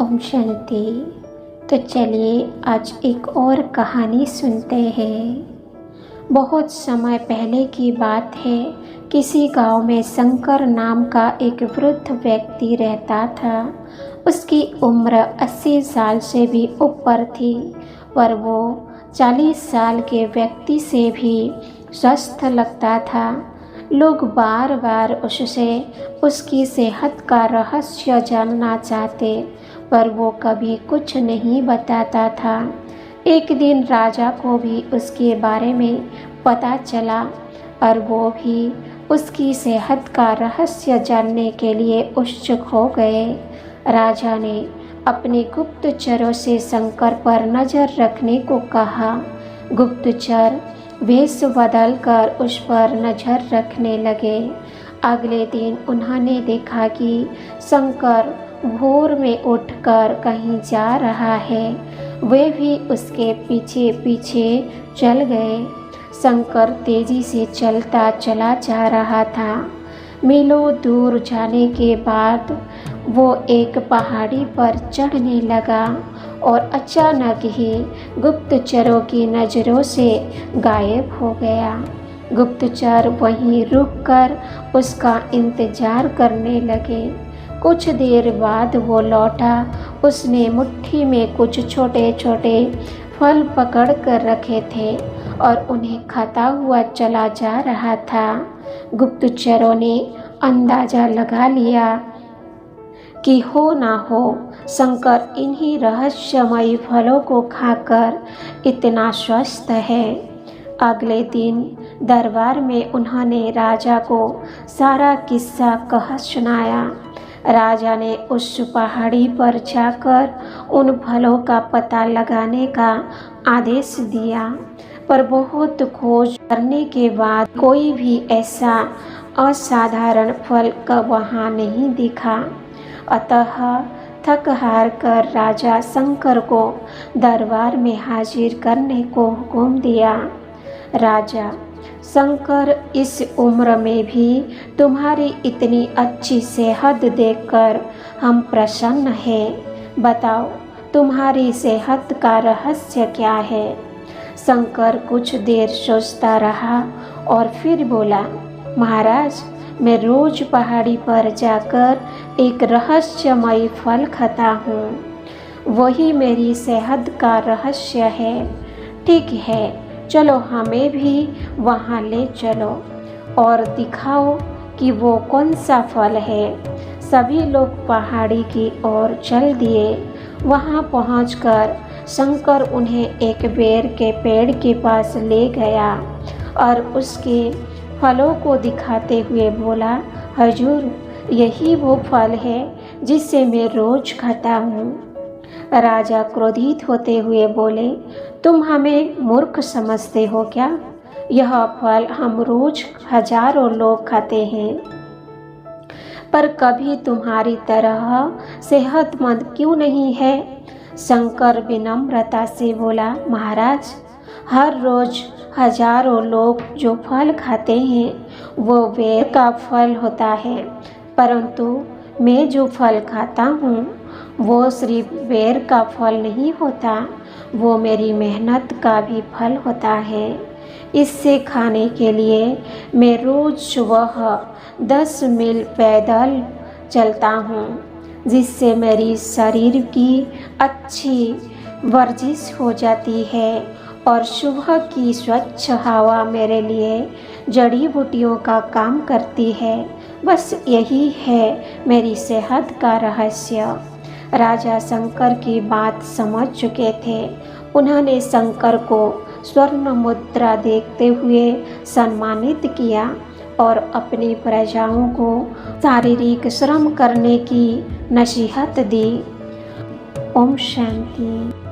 ओम शांति। तो चलिए आज एक और कहानी सुनते हैं। बहुत समय पहले की बात है। किसी गांव में शंकर नाम का एक वृद्ध व्यक्ति रहता था। उसकी उम्र 80 साल से भी ऊपर थी, पर वो 40 साल के व्यक्ति से भी स्वस्थ लगता था। लोग बार बार उससे उसकी सेहत का रहस्य जानना चाहते, पर वो कभी कुछ नहीं बताता था। एक दिन राजा को भी उसके बारे में पता चला और वो भी उसकी सेहत का रहस्य जानने के लिए उत्सुक हो गए। राजा ने अपने गुप्तचरों से शंकर पर नज़र रखने को कहा। गुप्तचर वेश बदलकर उस पर नज़र रखने लगे। अगले दिन उन्होंने देखा कि शंकर भोर में उठकर कहीं जा रहा है। वे भी उसके पीछे पीछे चल गए। शंकर तेजी से चलता चला जा रहा था। मीलों दूर जाने के बाद वो एक पहाड़ी पर चढ़ने लगा और अचानक ही गुप्तचरों की नज़रों से गायब हो गया। गुप्तचर वहीं रुककर उसका इंतजार करने लगे। कुछ देर बाद वो लौटा। उसने मुट्ठी में कुछ छोटे छोटे फल पकड़ कर रखे थे और उन्हें खाता हुआ चला जा रहा था। गुप्तचरों ने अंदाज़ा लगा लिया कि हो ना हो शंकर इन्हीं रहस्यमयी फलों को खाकर इतना स्वस्थ है। अगले दिन दरबार में उन्होंने राजा को सारा किस्सा कह सुनाया। राजा ने उस पहाड़ी पर जाकर उन फलों का पता लगाने का आदेश दिया, पर बहुत खोज करने के बाद कोई भी ऐसा असाधारण फल का वहाँ नहीं दिखा। अतः थक हार कर राजा शंकर को दरबार में हाजिर करने को हुक्म दिया। राजा, शंकर इस उम्र में भी तुम्हारी इतनी अच्छी सेहत देखकर हम प्रसन्न हैं। बताओ तुम्हारी सेहत का रहस्य क्या है? शंकर कुछ देर सोचता रहा और फिर बोला, महाराज, मैं रोज पहाड़ी पर जाकर एक रहस्यमयी फल खाता हूँ। वही मेरी सेहत का रहस्य है। ठीक है, चलो हमें भी वहाँ ले चलो और दिखाओ कि वो कौन सा फल है। सभी लोग पहाड़ी की ओर चल दिए। वहाँ पहुँचकर शंकर उन्हें एक बेर के पेड़ के पास ले गया और उसके फलों को दिखाते हुए बोला, हजूर, यही वो फल है जिसे मैं रोज खाता हूँ। राजा क्रोधित होते हुए बोले, तुम हमें मूर्ख समझते हो क्या? यह फल हम रोज हजारों लोग खाते हैं, पर कभी तुम्हारी तरह सेहतमंद क्यों नहीं है? शंकर विनम्रता से बोला, महाराज, हर रोज हजारों लोग जो फल खाते हैं वो बेर का फल होता है, परंतु मैं जो फल खाता हूँ वो सिर्फ बेर का फल नहीं होता, वो मेरी मेहनत का भी फल होता है। इससे खाने के लिए मैं रोज़ सुबह 10 मील पैदल चलता हूँ, जिससे मेरी शरीर की अच्छी वर्जिश हो जाती है और सुबह की स्वच्छ हवा मेरे लिए जड़ी बूटियों का काम करती है। बस यही है मेरी सेहत का रहस्य। राजा शंकर की बात समझ चुके थे। उन्होंने शंकर को स्वर्ण मुद्रा देखते हुए सम्मानित किया और अपनी प्रजाओं को शारीरिक श्रम करने की नसीहत दी। ओम शांति।